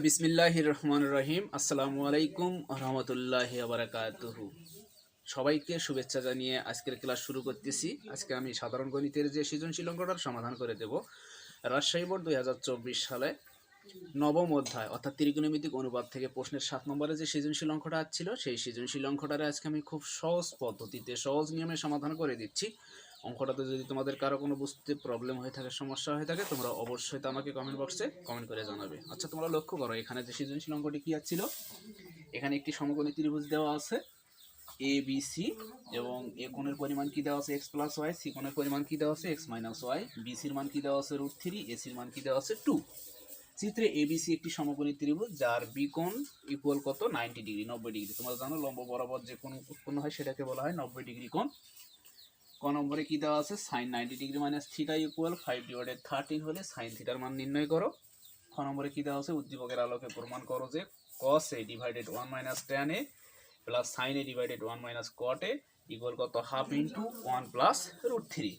বিসমিল্লাহির রহমানির রহিম। আসসালামু আলাইকুম রহমতুল্লাহি ওয়া বারাকাতুহু। সবাইকে শুভেচ্ছা জানিয়ে আজকের ক্লাস শুরু করতেছি। আজকে আমি সাধারণ গণিতের যে সৃজনশীল অঙ্কটার সমাধান করে দেব। রাজশাহী বোর্ড 2024 সালে নবম অধ্যায় অর্থাৎ ত্রিকোণমিতিক অনুপাত থেকে প্রশ্নের 7 নম্বরে যে সৃজনশীল অঙ্কটা ছিল, সেই সৃজনশীল অঙ্কটারে আজকে আমি খুব সহজ পদ্ধতিতে সহজ নিয়মে সমাধান করে দিচ্ছি। অঙ্কটাতে যদি তোমাদের কারো কোনো বুঝতে প্রবলেম হয়ে থাকে, সমস্যা হয়ে থাকে, তোমরা অবশ্যই তা আমাকে কমেন্ট বক্সে কমেন্ট করে জানাবে। আচ্ছা, তোমরা লক্ষ্য করো এখানে যে সৃজনশীল অঙ্কটি কি ছিল। এখানে একটি সমকোণী ত্রিভুজ দেওয়া আছে এ বি সি, এবং এ কোণের পরিমাণ কি দেওয়া আছে এক্স প্লাস ওয়াই, সি কোণের পরিমাণ কি দেওয়া আছে এক্স মাইনাস ওয়াই, বি সির মান কি দেওয়া আছে √3, এ সির মান কি দেওয়া আছে 2। চিত্রে এবিসি একটি সমকোণী ত্রিভুজ যার বি কোণ ইকুয়াল কত 90 ডিগ্রি, 90 ডিগ্রি। তোমরা জানো লম্ব বরাবর যে কোণ উৎপন্ন হয় সেটাকে বলা হয় 90 ডিগ্রি কোণ। ক নম্বরে কি দেওয়া আছে sine 90 degree minus theta equal 5/13 হলে সাইন থিটার মান নির্ণয় করো। খ নম্বরে কি দেওয়া আছে উদ্দীপকের আলোকে প্রমাণ করো যে cos a divided 1 minus tan a plus sign a divided 1 minus cot a equal কত হাফ ইন্টু 1 প্লাস √3।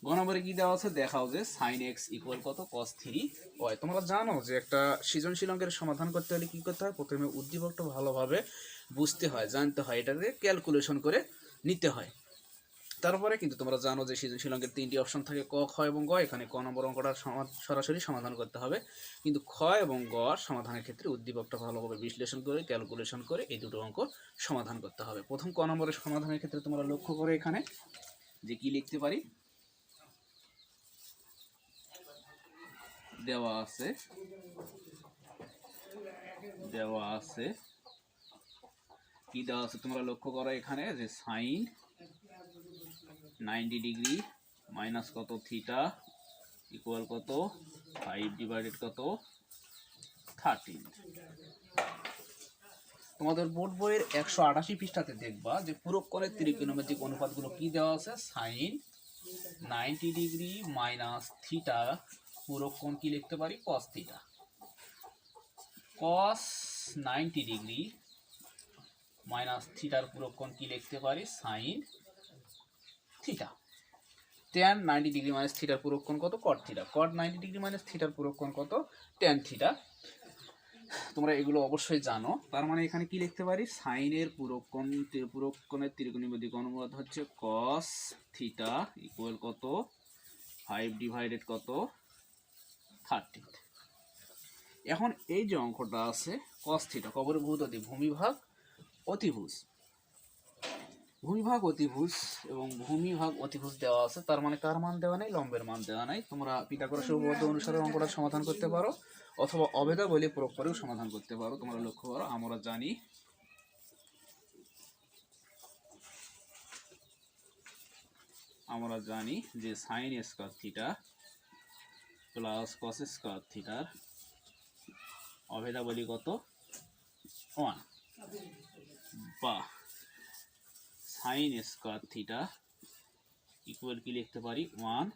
গ নম্বরে কি দেওয়া আছে দেখাও যে সাইন এক্স ইকুয়াল কত cos 3y। তোমরা জানো যে একটা সৃজনশীল অঙ্কের সমাধান করতে হলে কি করতে হয়, প্রথমে উদ্দীপকটা ভালোভাবে বুঝতে হয়, জানতে হয়, এটাকে ক্যালকুলেশন করে নিতে হয়। তারপরে কিন্তু তোমরা জানো যে সৃজনশীল অঙ্কের 3টি অপশন থাকে ক, খ এবং গ। এখানে ক নম্বর অঙ্কটা সরাসরি সমাধান করতে হবে, কিন্তু খ এবং গ সমাধানের ক্ষেত্রে উদ্দীপকটা ভালোভাবে বিশ্লেষণ করে ক্যালকুলেশন করে এই দুটো অঙ্ক সমাধান করতে হবে। প্রথম ক নম্বরের সমাধানের ক্ষেত্রে তোমরা লক্ষ্য করে এখানে যে কি লিখতে পারি, দেওয়া আছে কি দেওয়া আছে তোমরা লক্ষ্য করো এখানে যে সাইন 90 ডিগ্রি মাইনাস কত থিটা ইকুয়াল কত 5 ডিভাইডেড কত 13। তোমাদের বোর্ড বইয়ের 188 পৃষ্ঠাতে দেখবা যে পূরক কোণের ত্রিকোণমিতিক অনুপাতগুলো কি দেওয়া আছে। সাইন 90 ডিগ্রি মাইনাস থিটা পূরক কোণ কি লিখতে পারি cos theta. cos 90 degree minus থিটার পূরক কোণ কি লিখতে পারি sine theta. tan 90 degree minus থিটার পূরক কোণ কত cot theta. cot 90 degree minus থিটার পূরক কোণ কত tan থিটা। তোমরা এগুলো অবশ্যই জানো। তার মানে এখানে কি লিখতে পারি সাইনের পূরক কোণের ত্রিকোণমিতিক অনুপাত হচ্ছে cos থিটা ইকুয়াল কত 5 ডিভাইডেড কত 13। এখন এই যে অঙ্কটা আছে cos থিটা কবরভূত ভূমিভাগ অতিভুজ, ভূমিভাগ অতিভুজ এবং ভূমিভাগ অতিভুজ দেওয়া আছে। তার মানে কার মান দেওয়া নেই, লম্বের মান দেওয়া নাই। তোমরা পিথাগোরাসের উপপাদ্য অনুসারে অঙ্কটা সমাধান করতে পারো, অথবা অভেদাবলী প্রয়োগ করেও সমাধান করতে পারো। তোমরা লক্ষ্য করো আমরা জানি যে sine square theta plus cos square থিটার অভেদাবলী কত 1, বা সাইন স্কয়ার থিটা ইকুয়াল কি লিখতে পারি 1।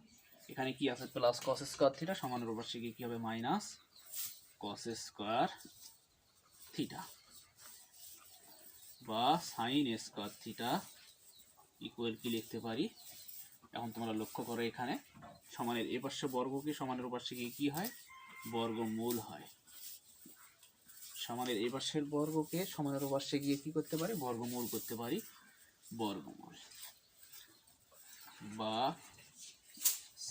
এখানে কি আছে প্লাস কস স্কয়ার থিটা সমানের পাশে গিয়ে কি হবে মাইনাস কস স্কয়ার থিটা, বা সাইন স্কয়ার থিটা ইকুয়াল কি লিখতে পারি। এখন তোমরা লক্ষ্য করো এখানে সমানের এ পাশে বর্গকে সমানের পাশে গিয়ে কি হয় বর্গমূল হয়। সমানের এ পাশের বর্গকে সমানের পাশে গিয়ে কি করতে পারি বর্গমূল করতে পারি, বর্গমূল। বা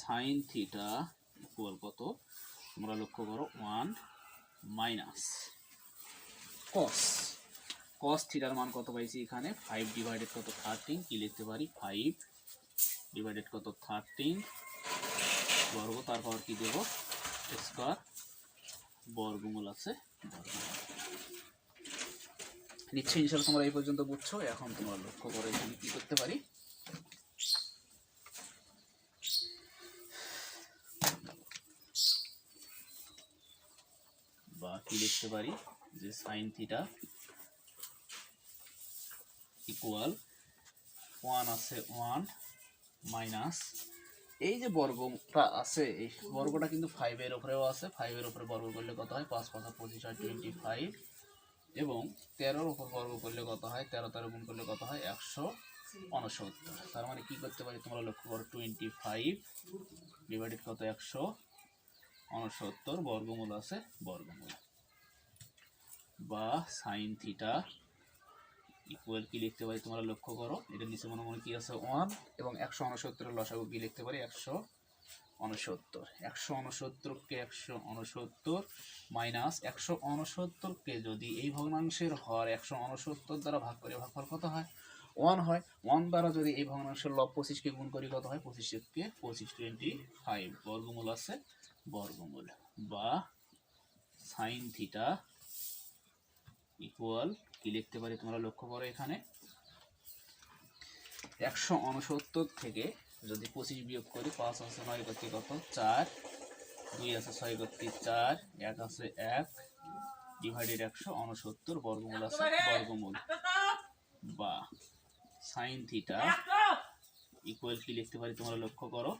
সাইন থিটা ইকুয়াল কত তোমরা লক্ষ্য করো 1 মাইনাস কস থিটার মান কত পাইছি এখানে 5 ডিভাইডেড কত 13 কি লিখতে পারি 5 ডিভাইডেড কত 13 বর্গ, তারপর কি দেব স্কয়ার, বর্গমূল আছে নিশ্চয়ই ইনশাআল্লাহ তোমরা এই পর্যন্ত বুঝছো। এখন তোমরা লক্ষ্য করে এখানে কি করতে পারি বা কি লিখতে পারি যে সাইন থিটা ইকুয়াল 1 আছে 1 মাইনাস এই যে বর্গটা আছে এই বর্গটা কিন্তু 5 এর উপরেও আছে। 5 এর উপরে বর্গ করলে কত হয় 5 5 25 হয় 25, এবং 13 এর উপর বর্গ করলে কত হয় 13 13 গুণ করলে কত হয় 169। তার মানে কি করতে পারি তোমরা লক্ষ্য করো 25 ডিভাইডেড কত 69 বর্গমূল আছে বর্গমূল, বা সাইন থিটা ইকুয়াল কি লিখতে পারি তোমরা লক্ষ্য করো, এটা নিচে মনে মনে কি আছে 1, এবং 169 লসাগু কি লিখতে পারি 169। 169কে 169 মাইনাস 169কে যদি এই ভগ্নাংশের হর 169 দ্বারা ভাগ করে ভাগফল কত হয় 1 হয়। 1 দ্বারা যদি এই ভগ্নাংশের লব 25কে গুণ করি কত হয় 25কে 25 বর্গমূল আছে বর্গমূল, বা সাইন থিটা ইকুয়াল কি লিখতে পারি তোমরা লক্ষ্য করো, এখানে 169 থেকে যদি 25 বিয়োগ করি 5 আছে 9 করতে কত 4, 2 আছে 6 করতে 4, 1 আছে 1 ডিভাইডেড 169 বর্গমূল আছে বর্গমূল, বা সাইন থিটা ইকুয়াল কি লিখতে পারি তোমরা লক্ষ্য করো,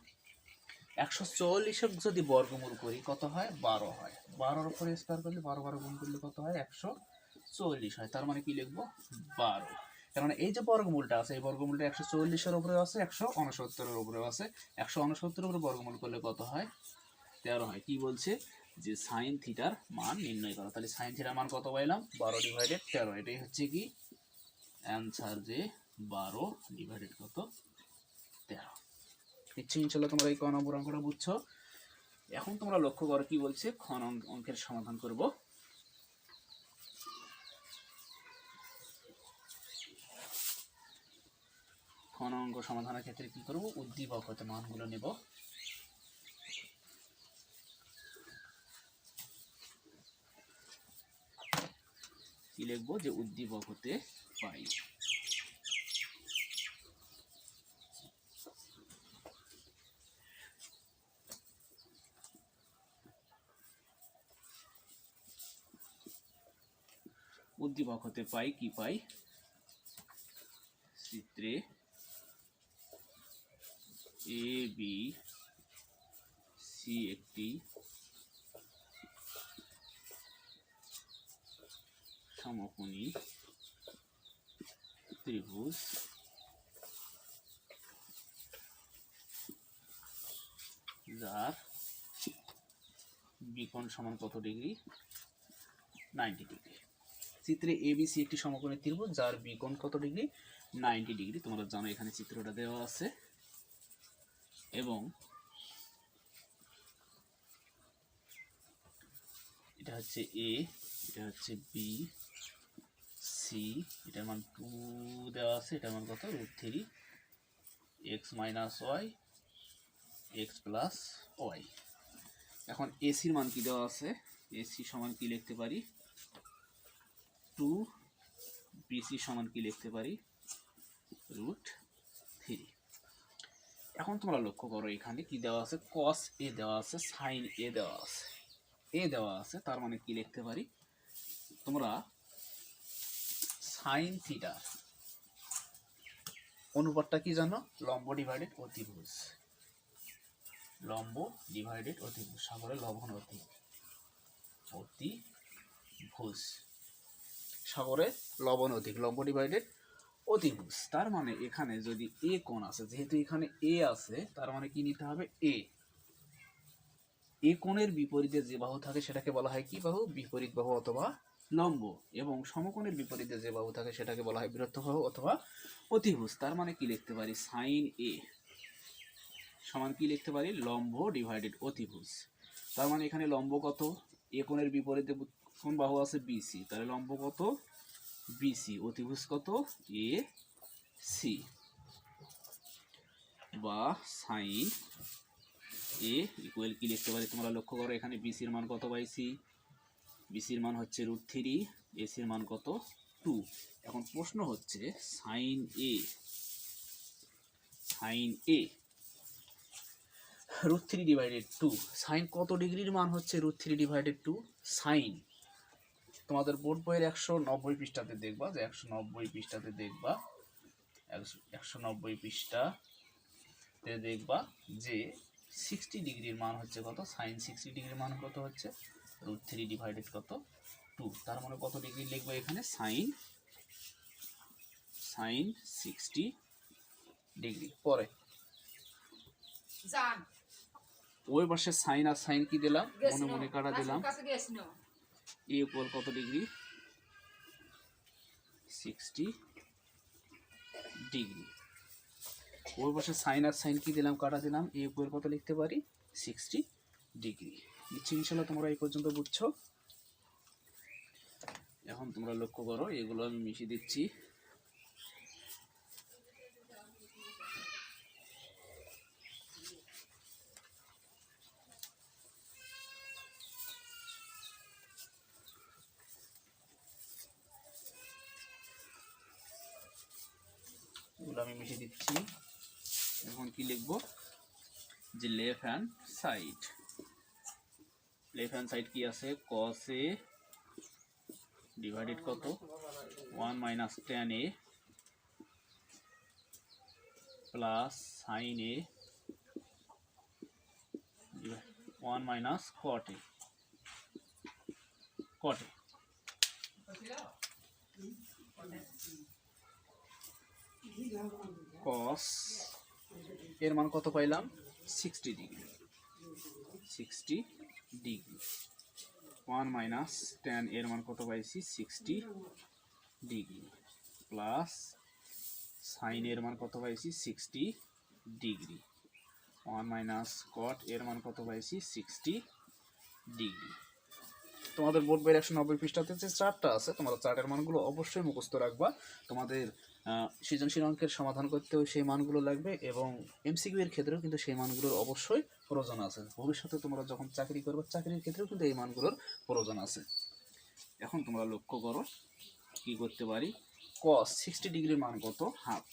144 যদি বর্গমূল করি কত হয় 12 হয়। 12-এর উপরে স্কয়ার করলে 12 গুণ করলে কত হয় 140 হয়। তার মানে কি লিখবো 12, কারণ এই যে বর্গমূলটা আছে এই বর্গমূলটা 140-এর উপরে আছে 169-এর উপরেও আছে। 169-এর উপরে বর্গমূল করলে কত হয় 13 হয়। কি বলছে যে সাইন থিটার মান নির্ণয় করো, তাহলে সাইন থিটার মান কত পাইলাম 12 ডিভাইডেড 13, এটাই হচ্ছে কি অ্যান্সার, যে 12 ডিভাইডেড কত 13। নিশ্চয়ই ইনশাআল্লাহ তোমরা এই ক নম্বর অঙ্কটা বুঝছো। এখন তোমরা লক্ষ্য করো কি বলছে, খ অঙ্কের সমাধান করব। খ অঙ্ক সমাধানের ক্ষেত্রে কি করব, উদ্দীপক হতে মানগুলো নেব। কি লিখবো, যে উদ্দীপক হতে পাই উদ্দীপক হতে পাই কি পাই, চিত্রে এ বি সি একটি সমকোণী ত্রিভুজ, যার বিকোণ সমান কত ডিগ্রি 90 ডিগ্রি। চিত্রে এবিসি একটি সমকোণী ত্রিভুজ যার বিকোণ কত ডিগ্রি 90 ডিগ্রি। তোমরা জানো এখানে চিত্রটা দেওয়া আছে, এবং এটা হচ্ছে এ, এটা হচ্ছে বি, সি, এটার মান 2 দেওয়া আছে, এটার মান কত √3 x minus Y X plus Y. এখন এসির মান কি দেওয়া আছে, এসি সমান কি লিখতে পারি 2, বিসি সমান কি লিখতে পারি √3। এখন তোমরা লক্ষ্য করো এখানে কি দেওয়া আছে, cos এ দেওয়া আছে, sin এ দেওয়া আছে, তার মানে কি লিখতে পারি তোমরা sin থিটা অনুপাতটা কি জানো, লম্ব ডিভাইডেড অতিভুজ, লম্ব ডিভাইডেড অতিভুজ, সাগরের লবণ অতিভুজ, সাগরে লবণ অধিক, লম্ব ডিভাইডেড অতিভুজ। তার মানে এখানে যদি এ কোণ আছে, যেহেতু এখানে এ আছে, তার মানে কি নিতে হবে এ কোণের বিপরীতে যে বাহু থাকে সেটাকে বলা হয় কি বাহু, বিপরীত বাহু অথবা লম্ব, এবং সমকোণের বিপরীতে যে বাহু থাকে সেটাকে বলা হয় বৃত্ত বাহু অথবা অতিভুজ। তার মানে কি লিখতে পারি সাইন এ সমান কি লিখতে পারি লম্ব ডিভাইডেড অতিভুজ। তার মানে এখানে লম্ব কত, এ কোণের বিপরীতে কোন বাহু আছে বিসি, তাহলে লম্ব কত বিসি, অতিভুজ কত এ সি, বা সাইন এ ইকুয়াল কি লিখতে পারি তোমরা লক্ষ্য করো, এখানে বিসির মান কত পাইছি, বিসির মান হচ্ছে √3, এসির মান কত 2। এখন প্রশ্ন হচ্ছে সাইন এ √3 ডিভাইডেড 2, সাইন কত ডিগ্রির মান হচ্ছে √3 ডিভাইডেড 2, সাইন তোমাদের বোর্ড বইয়ের 190 পৃষ্ঠাতে দেখবা, যে 190 পৃষ্ঠাতে দেখবা, 190 পৃষ্ঠাতে দেখবা যে 60 ডিগ্রির মান হচ্ছে কত, সাইন 60 ডিগ্রির মান কত হচ্ছে √3 ডিভাইডেড কত 2। তার মানে কত ডিগ্রি লিখবো এখানে সাইন 60 ডিগ্রি। পরে ওই পাশে সাইন আর সাইন কি দিলাম, মনে মনে কাটা দিলাম। এ ইকুয়াল কত ডিগ্রি, 60 ডিগ্রি। ওই পাশে সাইন আর সাইন কি দিলাম, কাটা দিলাম। এ ইকুয়াল কত লিখতে পারি, 60 ডিগ্রি। নিশ্চয়ই ইনশাল্লাহ তোমরা এই পর্যন্ত বুঝছো। এখন তোমরা লক্ষ্য করো, এগুলো আমি মিশিয়ে দিচ্ছি। এগুলো আমি মিশিয়ে দিচ্ছি। এখন কি লিখবো, যে left hand side, left hand side কি আছে, cos a ডিভাইডেড কত, 1 minus tan a plus sin a 1 minus cot a, cot a। cos এর মান কত পাইলাম, 60 ডিগ্রি, 60 ডিগ্রি। 1 মাইনাস tan এর মান কত পাইছি, 60 ডিগ্রি, প্লাস sin এর মান কত পাইছি, 60 ডিগ্রি। 1 মাইনাস cot এর মান কত পাইছি, 60 ডিগ্রি। তোমাদের বোর্ড বইয়ের 190 পৃষ্ঠাতে যে চার্টটা আছে, তোমরা চার্টের মানগুলো অবশ্যই মুখস্থ রাখবা। তোমাদের সৃজনশীল অঙ্কের সমাধান করতেও সেই মানগুলো লাগবে, এবং এমসিকিউ এর ক্ষেত্রেও কিন্তু সেই মানগুলোর অবশ্যই প্রয়োজন আছে। ভবিষ্যতে তোমরা যখন চাকরি করবে, চাকরির ক্ষেত্রেও কিন্তু এই মানগুলোর প্রয়োজন আছে। এখন তোমরা লক্ষ্য করো কি করতে পারি, cos 60 ডিগ্রির মান কত, হাফ,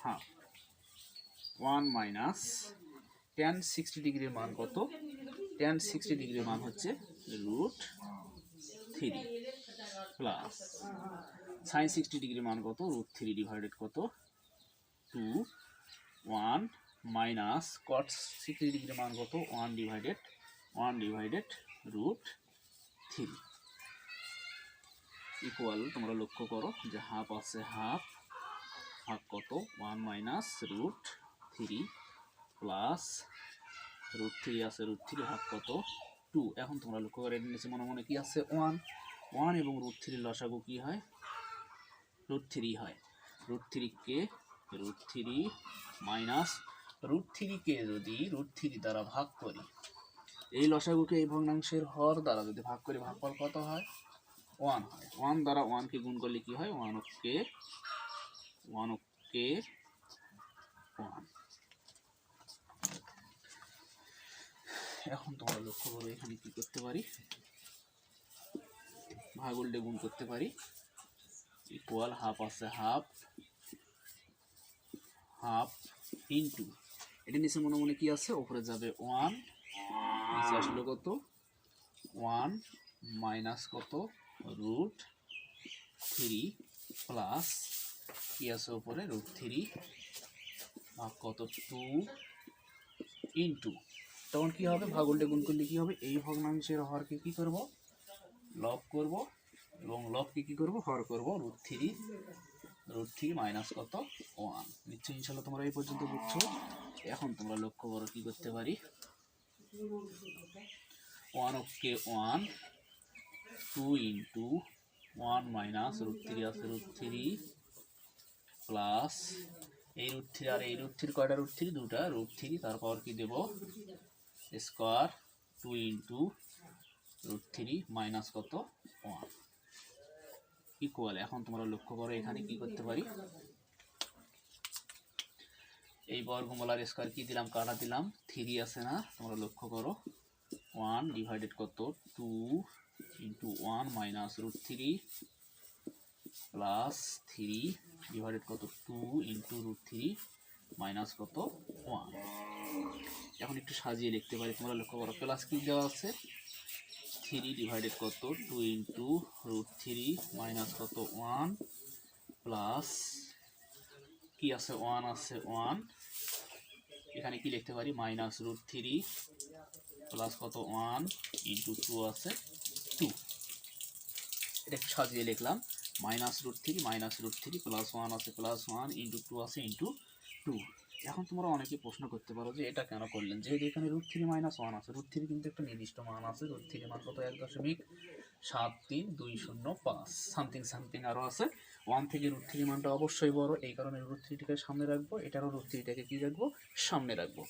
হাফ। 1 মাইনাস tan 60 ডিগ্রির মান কত, tan 60 ডিগ্রির মান হচ্ছে √3 প্লাস sin 60 ডিগ্রির মান কত, √3 ডিভাইডেড কত, 2। 1 মাইনাস cot 60 ডিগ্রির মান কত, 1 ডিভাইডেড √3 ইকুয়াল, তোমরা লক্ষ্য করো যে হাফ আছে, হাফ, হাফ কত, 1 মাইনাস √3 প্লাস √3 আছে, √3 হাফ কত, 2। এখন তোমরা লক্ষ্য করে নিচে মনে মনে কি আছে, 1 এবং √3 লসাগু কি হয়, √3 হয়। √3 মাইনাস √3 যদি √3 দ্বারা ভাগ করি, এই লসাগুকে এই ভগ্নাংশের হর দ্বারা যদি ভাগ করি, ভাগফল কত হয়, 1 হয়। 1 দ্বারা 1 কে গুণ করলে কি হয়, 1 কে 1। এখন তোমরা লক্ষ্য করো এখানে কি করতে পারি, ভাগ উল্টে গুণ করতে পারি। ইকুয়াল হাফ আছে, হাফ, হাফ ইন্টু, এটা নিচে মনে মনে কি আছে, উপরে যাবে 1, নিচে আসলো কত, 1 মাইনাস কত, √3 প্লাস কি আছে উপরে, √3 ভাগ কত, 2 ইন্টু, তখন কি হবে, ভাগ উল্টে গুণ করলে কি হবে, এই ভগ্নাংশের হরকে কি করব, লব করব, এবং লবকে কি করব, হর করব, √3 মাইনাস কত, 1। নিশ্চয়ই ইনশাল্লাহ তোমরা এই পর্যন্ত বুঝছো। এখন তোমরা লক্ষ্য করো কি করতে পারি, 1 কে 1, 2 ইন্টু 1 মাইনাস √3 আছে, √3 প্লাস এই √3 আর এই √3 কয়টা, √3 দুটা, √3 তারপর কি দেব, স্কয়ার 2 ইন্টু √3 মাইনাস কত, 1 ইকুয়াল। এখন তোমরা লক্ষ্য করো এখানে কি করতে পারি, এই বর্গমূলার স্কয়ার কি দিলাম, কাটা দিলাম, 3 আছে না, তোমরা লক্ষ্য করো 1 ডিভাইডেড কত, 2 ইন্টু 1 মাইনাস √3 প্লাস 3 ডিভাইডেড কত, 2 ইন্টু √3 মাইনাস কত, 1। এখন একটু সাজিয়ে লিখতে পারি, তোমরা লক্ষ্য করো প্লাস কি দেওয়া আছে, 3 ডিভাইডেড কত, 2 ইন্টু √3 মাইনাস কত, 1 প্লাস কি আছে, 1 আছে, 1, এখানে কি লিখতে পারি, মাইনাস √3 প্লাস কত, 1 ইন্টু 2 আছে 2। এটা একটু সাজিয়ে লিখলাম, মাইনাস √3 প্লাস 1 আছে, প্লাস 1 ইন্টু 2 আছে, ইন্টু 2। এখন তোমরা অনেকে প্রশ্ন করতে পারো যে এটা কেন করলেন, যেহেতু এখানে √3 - 1 আছে, √3 কিন্তু একটা নির্দিষ্ট মান আছে, √3 মান কত 1.7325 সামথিং সামথিং আরও আছে। 1 থেকে √3 মানটা অবশ্যই বড়, এই কারণে √3টাকে সামনে রাখবো, এটারও √3টাকে কি রাখবো, সামনে রাখবো।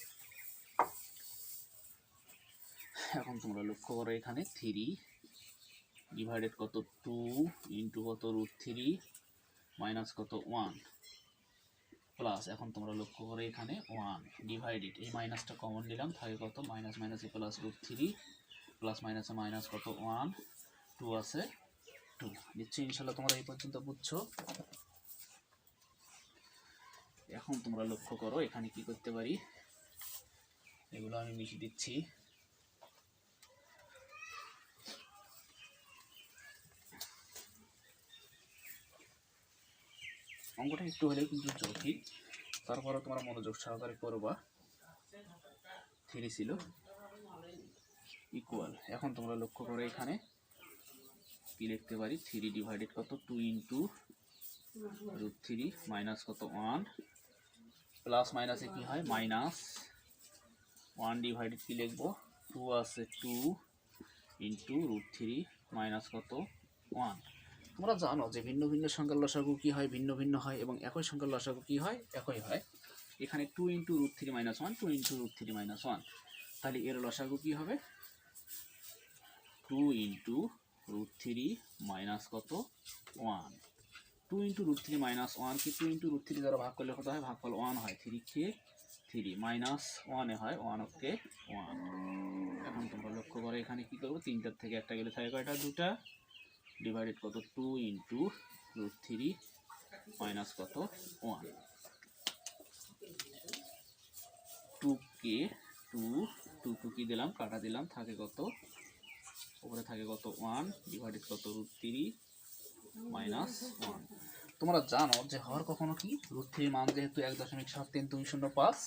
এখন তোমরা লক্ষ্য করো এখানে 3 ডিভাইডেড কত 2 ইন্টু কত √3 মাইনাস কত 1 প্লাস, এখন তোমরা লক্ষ্য করো এখানে 1 ডিভাইডেড, এই মাইনাসটা কমন নিলাম, থাকে কত মাইনাস মাইনাস প্লাস √3 প্লাস মাইনাসে মাইনাস কত 1 2 আছে 2। নিশ্চয়ই ইনশাল্লাহ তোমরা এই পর্যন্ত বুঝছো। এখন তোমরা লক্ষ্য করো এখানে কি করতে পারি, এগুলো আমি মিশিয়ে দিচ্ছি। অঙ্কটা একটু হলেও কিন্তু জটিল, তারপরে তোমরা মনোযোগ সহকারে করবা। 3 ছিল ইকুয়াল, এখন তোমরা লক্ষ্য করো এখানে কি লিখতে পারি, 3 ডিভাইডেড কত 2 ইন্টু √3 মাইনাস কত 1 প্লাস মাইনাসে কি হয় মাইনাস 1 ডিভাইডেড কি লিখবো 2 আছে 2 ইন্টু √3 মাইনাস কত 1। তোমরা জানো যে ভিন্ন ভিন্ন সংখ্যার লসাগু কি হয়, ভিন্ন ভিন্ন হয়, এবং একই সংখ্যার লসাগু কি হয়, একই হয়। এখানে 2 ইন্টু √3 মাইনাস 1 2 ইন্টু √3 মাইনাস 1, তাহলে এর লসাগু কি হবে 2 ইন্টু √3 মাইনাস কত 1। 2 ইন্টু √3 মাইনাস 1 কি 2 ইন্টু √3 দ্বারা ভাগ করলে কত হয়, ভাগফল 1 হয়, 3 কে 3 মাইনাস 1 এ হয় 1 কে 1। এখন তোমরা লক্ষ্য করো এখানে কি করবো, 3টার থেকে একটা গেলে থাকে কয়টা, 2টা, ডিভাইডেড কত 2 ইন্টু √3 মাইনাস কত 1। 2 কে 2 2 2 কি দিলাম, কাটা দিলাম, থাকে কত উপরে থাকে কত 1 ডিভাইডেড কত √3 মাইনাস 1। তোমরা জানো যে হর কখনো কি √3 মান যেহেতু 1.7325,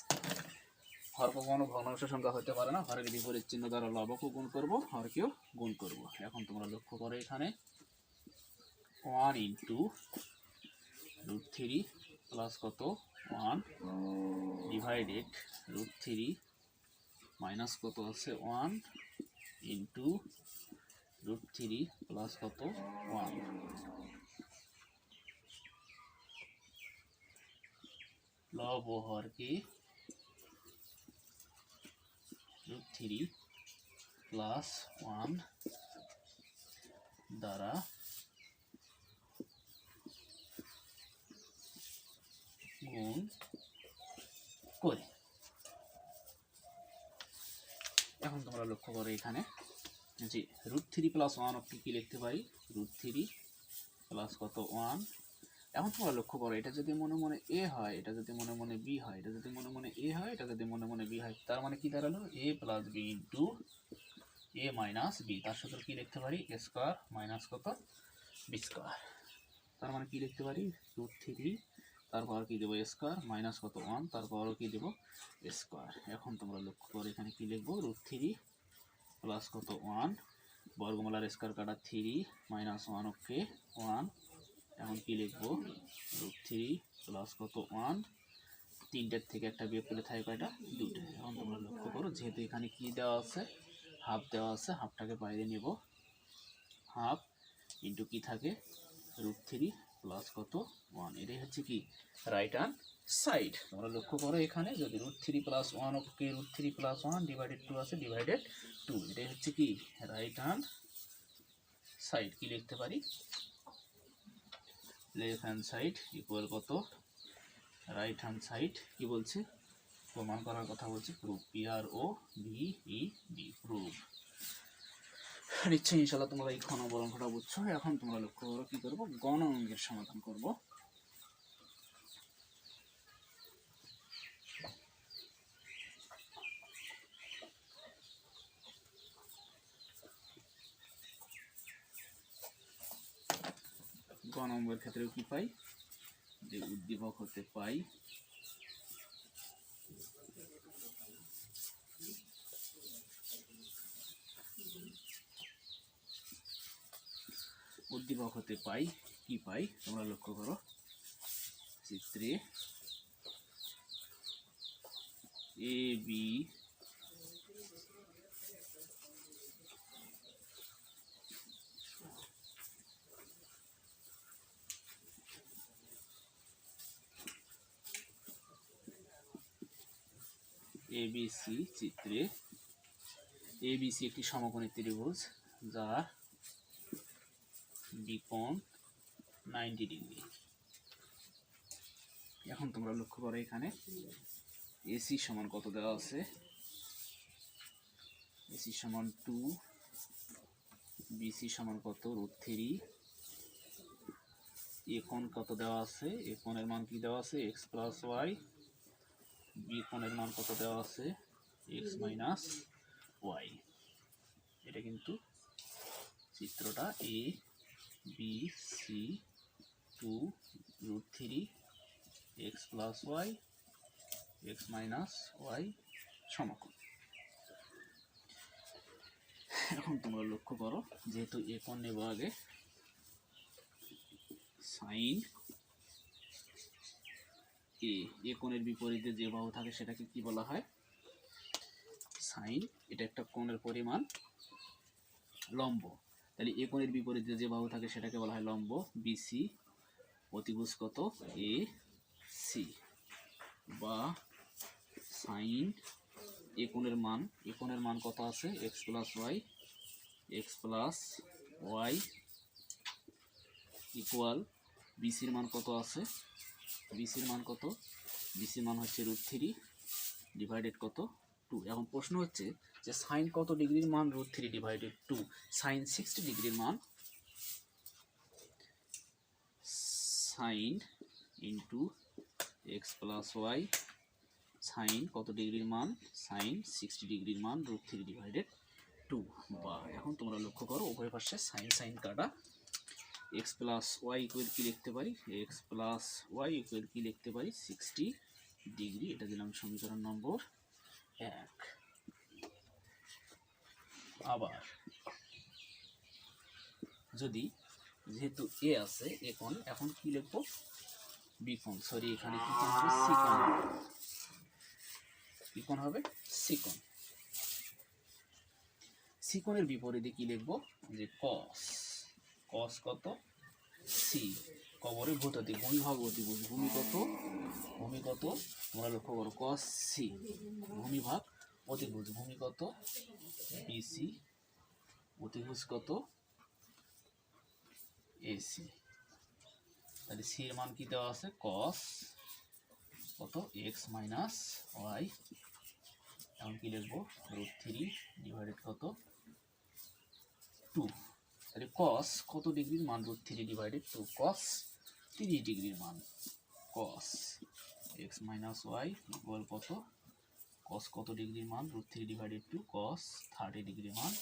হর কখনো ভগ্নাংশ সংখ্যা হতে পারে না, হরের বিপরীত চিহ্ন দ্বারা লবকেও গুণ করবো, হরকেও গুণ করব। এখন তোমরা লক্ষ্য করো এখানে 1 ইন্টু √3 প্লাস কত 1 ডিভাইডেড √3 মাইনাস কত আছে 1 ইন্টু √3 প্লাস কত 1। লব ও হরকে √3 প্লাস 1 দ্বারা গুণ করি। এখন তোমরা লক্ষ্য করো এখানে যে √3 প্লাস 1 কি লিখতে পারি, √3 প্লাস কত 1। এখন তোমরা লক্ষ্য করো এটা যদি মনে মনে এ হয়, এটা যদি মনে মনে বি হয়, এটা যদি মনে মনে এ হয়, এটা যদি মনে মনে বি হয়, তার মানে কি দাঁড়ালো এ প্লাস বি ইন্টু এ মাইনাস বি, তার সূত্র কি লিখতে পারি এ স্কোয়ার মাইনাস কত বি স্কোয়ার। তার মানে কি লিখতে পারি √3 তারপর কি দেবো এ স্কোয়ার মাইনাস কত 1 তারপরও কি দেবো এ স্কোয়ার। এখন তোমরা লক্ষ্য করো এখানে কি লিখবো √3 প্লাস কত 1 বর্গমূলার স্কোয়ার কাটা 3 মাইনাস 1 ওকে 1। এখন কি লিখবো √3 প্লাস কত 1, 3টার থেকে একটা বিয়োগ করলে থাকে কয়টা 2টা। এখন তোমরা লক্ষ্য করো যেহেতু এখানে কি দেওয়া আছে হাফ দেওয়া আছে, হাফটাকে বাইরে নেব, হাফ ইন্টু কি থাকে √3 প্লাস কত 1, এটাই হচ্ছে কি রাইট হ্যান্ড সাইড। তোমরা লক্ষ্য করো এখানে যদি √3 প্লাস 1 ওকে √3 প্লাস 1 ডিভাইডেড 2 আছে ডিভাইডেড 2, এটাই হচ্ছে কি রাইট হ্যান্ড সাইড। কি লিখতে পারি লেফট হ্যান্ড সাইড ইকুয়াল কত রাইট হ্যান্ড সাইড। কি বলছে প্রমাণ করার কথা বলছে, প্রুফ, PROVEB প্রুফ। নিশ্চয়ই ইনশাল্লাহ তোমরা এই খ নম্বর অঙ্কটা বুঝছো। এখন তোমরা লক্ষ্য করো কি করবো, গণ অঙ্কের সমাধান করব। গ নম্বরের ক্ষেত্রেও কি পাই যে উদ্দীপক হতে পাই কি পাই তোমরা লক্ষ্য করো চিত্রে এ বি এবিসি চিত্রে এবিসি একটি সমকোণী ত্রিভুজ যার বিকোণ 90 ডিগ্রি। এখন তোমরা লক্ষ্য করো এখানে এসি সমান কত দেওয়া আছে, এসি সমান 2, বিসি সমান কত √3, এ কোণ কত দেওয়া আছে, এ কোণের মান কি দেওয়া আছে x প্লাস ওয়াই, বি কোণের মান কত দেওয়া আছে x মাইনাস ওয়াই। এটা কিন্তু চিত্রটা A B C 2√3 x plus y x minus y সমকোণ। এখন তোমরা লক্ষ্য করো যেহেতু এ কোণ নেব আগে, সাইন এ কোণের বিপরীতে যে বাহু থাকে সেটাকে কি বলা হয় সাইন। এটা একটা কোণের পরিমাণ লম্ব, তাহলে এ কোণের বিপরীতে যে বাহু থাকে সেটাকে বলা হয় লম্ব। বিসি অতিভুজ কত এ সি, বা সাইন এ কোণের মান কত আছে x প্লাস ওয়াই ইকুয়াল বিসির মান কত আছে, বিসির মান কত, বিসির মান হচ্ছে √3 ডিভাইডেড কত 2। এখন প্রশ্ন হচ্ছে যে সাইন কত ডিগ্রির মান √3 ডিভাইডেড 2, সাইন 60 ডিগ্রির মান sine into x plus Y, sine কত ডিগ্রির মান সাইন 60 ডিগ্রির মান √3 ডিভাইডেড 2। বা এখন তোমরা লক্ষ্য করো উভয় পাশে সাইন সাইন কাটা, x প্লাস ওয়াই ইকুয়াল কি লিখতে পারি, x প্লাস ওয়াই ইকুয়াল কি লিখতে পারি 60 ডিগ্রি। এটা দিলাম সমীকরণ নম্বর 1। আবার যদি যেহেতু এ আছে এ কোণ, এখন কি লিখবো বি কোণ, সরি এখানে কি কোণ হবে সি কোণ, কি কোণ হবে সি কোণ। সি কোণের বিপরীতে কি লিখবো যে কস, কস কত সি, কবরে ভূততি ভূমি ভাগ অতিভুজ, ভূমি কত তোমরা লক্ষ্য করো কস সি, ভূমি ভাগ অতিভুজ, ভূমি কত বিসি, অতিভুজ কত এসি। তাহলে সি এর মান কি দেওয়া আছে কস কত x মাইনাস ওয়াই, এখন কি লিখবো √3 ডিভাইডেড কত 2। তাহলে কস কত ডিগ্রির মান √3 ডিভাইডেড 2, কস 30 ডিগ্রির মান, কস x মাইনাস ওয়াই ইকুয়াল কত, কস কত ডিগ্রির মান √3 ডিভাইডেড 2, কস 30 ডিগ্রির মান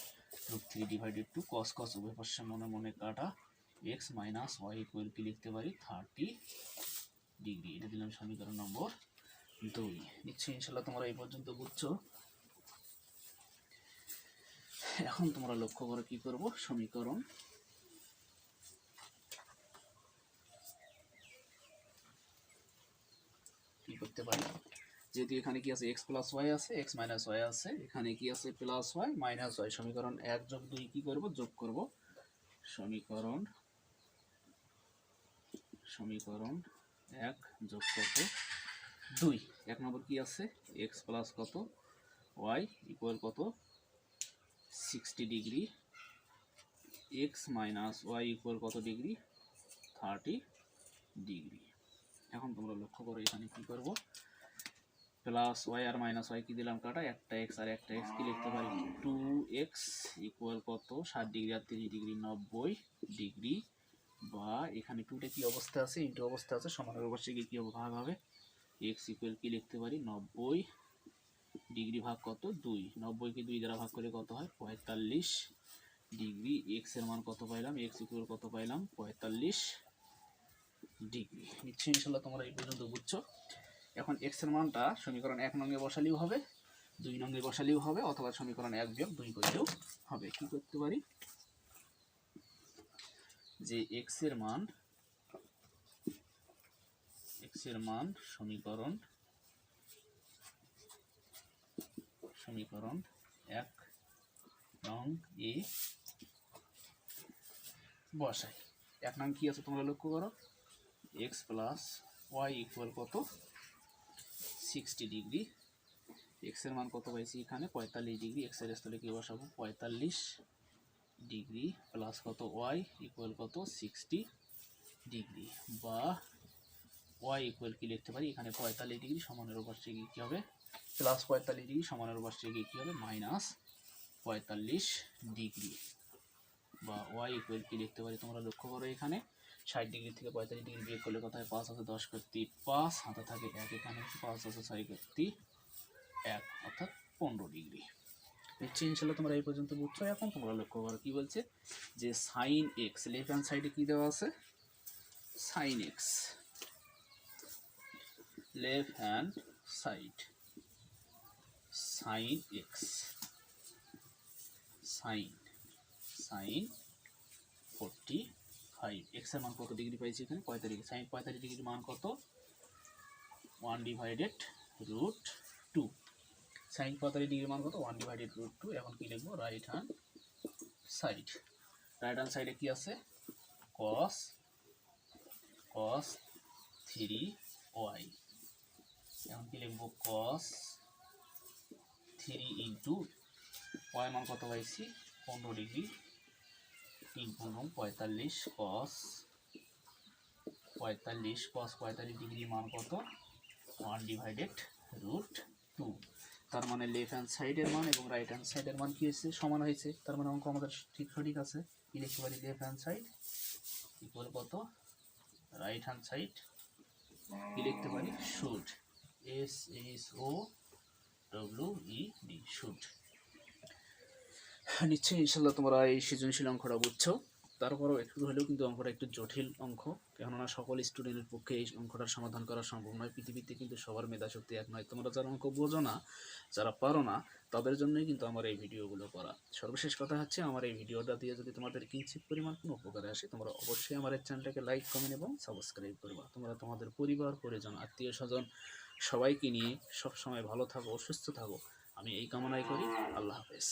√3 ডিভাইডেড 2, কস কস উভয় পাশে মনে মনে কাটা, x মাইনাস ওয়াই ইকুয়াল কি লিখতে পারি 30 ডিগ্রি। এটা দিলাম সমীকরণ নম্বর 2। নিশ্চয়ই ইনশাল্লাহ তোমরা এই পর্যন্ত বুঝছো। এখন তোমরা লক্ষ্য করো কি করব, সমীকরণ কি করতে পারি, যেহেতু এখানে কি আছে x প্লাস ওয়াই আছে, x মাইনাস ওয়াই আছে, এখানে কি আছে প্লাস ওয়াই মাইনাস ওয়াই, সমীকরণ 1 যোগ 2 কি করব যোগ করব, সমীকরণ 1 যোগ কত 2। 1 নম্বর কি আছে x প্লাস কত ওয়াই ইকুয়াল কত 60 degree, x minus Y equal কত ডিগ্রি 30 ডিগ্রি। এখন তোমরা লক্ষ্য করো এখানে কি করব, প্লাস ওয়াই আর মাইনাস ওয়াই কি দিলাম কাটা, একটা x আর একটা x কি লিখতে পারি 2x ইকুয়াল কত 60 ডিগ্রি আর 30 ডিগ্রি 90 ডিগ্রি, বা এখানে 2টা কি অবস্থা আছে ইনটু অবস্থা আছে, সমানের অবশ্যই কি ভাগ হবে, x ইকুয়াল কি লিখতে পারি 90 ডিগ্রি ভাগ কত 2, 90 কে 2 দ্বারা ভাগ করে কত হয় 45 ডিগ্রি। x এর মান কত পাইলাম, x ইকুয়াল কত পাইলাম 45 ডিগ্রি। নিশ্চয়ই ইনশাআল্লাহ তোমরা এই পর্যন্ত বুঝছো। এখন x এর মানটা সমীকরণ 1 নং এ বসালেও হবে, 2 নং এ বসালেও হবে, অথবা সমীকরণ 1 বিয়োগ 2 করলেও হবে। কি করতে পারি যে x এর মান সমীকরণ সমীকরণ 1 নং এ বসাই। 1 নং কি আছে তোমরা লক্ষ্য করো, x প্লাস ওয়াই ইকুয়াল কত 60 ডিগ্রি। এক্স এর মান কত পাইছি এখানে 45 ডিগ্রি, এক্স এর স্থলে কি বসাবো 45 ডিগ্রি প্লাস কত ওয়াই ইকুয়াল কত 60 ডিগ্রি, বা ওয়াই ইকুয়াল কি লিখতে পারি এখানে 45 ডিগ্রি সমানের পাশে গিয়ে কি হবে প্লাস 45 ডিগ্রি সমানের পাশে গিয়ে কি হবে মাইনাস 45 ডিগ্রি, বা ওয়াই ইকুয়াল কি লিখতে পারি তোমরা লক্ষ্য করো এখানে 60 ডিগ্রি থেকে 45 ডিগ্রি বিয়োগ করলে কত হয় 5 আছে 10 করতে 5 হাতে থাকে 1, এখানে 5 আছে 6 করতে 1 অর্থাৎ 15 ডিগ্রি। নিশ্চয়ই ইনশাল্লাহ তোমরা এই পর্যন্ত বুঝছো। এখন তোমরা লক্ষ্য করো কি বলছে যে সাইন এক্স, লেফট হ্যান্ড সাইডে কি দেওয়া আছে sine X, left hand side sine X, sine 45, X এর মান কত ডিগ্রি পাইছি এখানে 45, সাইন 45 ডিগ্রির মান কত 1/√2, সাইন 45 ডিগ্রির মান কত 1/√2। এখন কি লিখবো রাইট হ্যান্ড সাইডে কি আছে cos 3y, এখন কি লিখবো cos 3 ইন্টু y মান কত পাইছি 15 ডিগ্রি, 3 45 cos 45 ডিগ্রি মান কত 1/√2। তার মানে লেফট হ্যান্ড সাইডের মান এবং রাইট হ্যান্ড সাইডের মান কি হয়েছে সমান হয়েছে, তার মানে অঙ্ক আমাদের সঠিক আছে। কি লিখতে পারি লেফট হ্যান্ড সাইড ইকুয়াল কত রাইট হ্যান্ড সাইড, কি লিখতে পারি শুড, SHOWED শুড। নিশ্চয়ই ইনশাল্লাহ তোমরা এই সৃজনশীল অঙ্কটা বুঝছো, তারপরও একটু হলেও কিন্তু অঙ্কটা একটু জটিল অঙ্ক, কেননা সকল স্টুডেন্টের পক্ষে এই অঙ্কটার সমাধান করা সম্ভব নয়। পৃথিবীতে কিন্তু সবার মেধাশক্তি এক নয়, তোমরা যারা অঙ্ক বোঝো না, যারা পারো না, তাদের জন্যই কিন্তু আমার এই ভিডিওগুলো করা। সর্বশেষ কথা হচ্ছে আমার এই ভিডিওটা দিয়ে যদি তোমাদের কিঞ্চিত পরিমাণ কোনো উপকারে আসে, তোমরা অবশ্যই আমার এই চ্যানেলটাকে লাইক কমেন্ট এবং সাবস্ক্রাইব করবা। তোমরা তোমাদের পরিবার পরিজন আত্মীয় স্বজন সবাইকে নিয়ে সবসময় ভালো থাকো, সুস্থ থাকো, আমি এই কামনাই করি। আল্লাহ হাফেজ।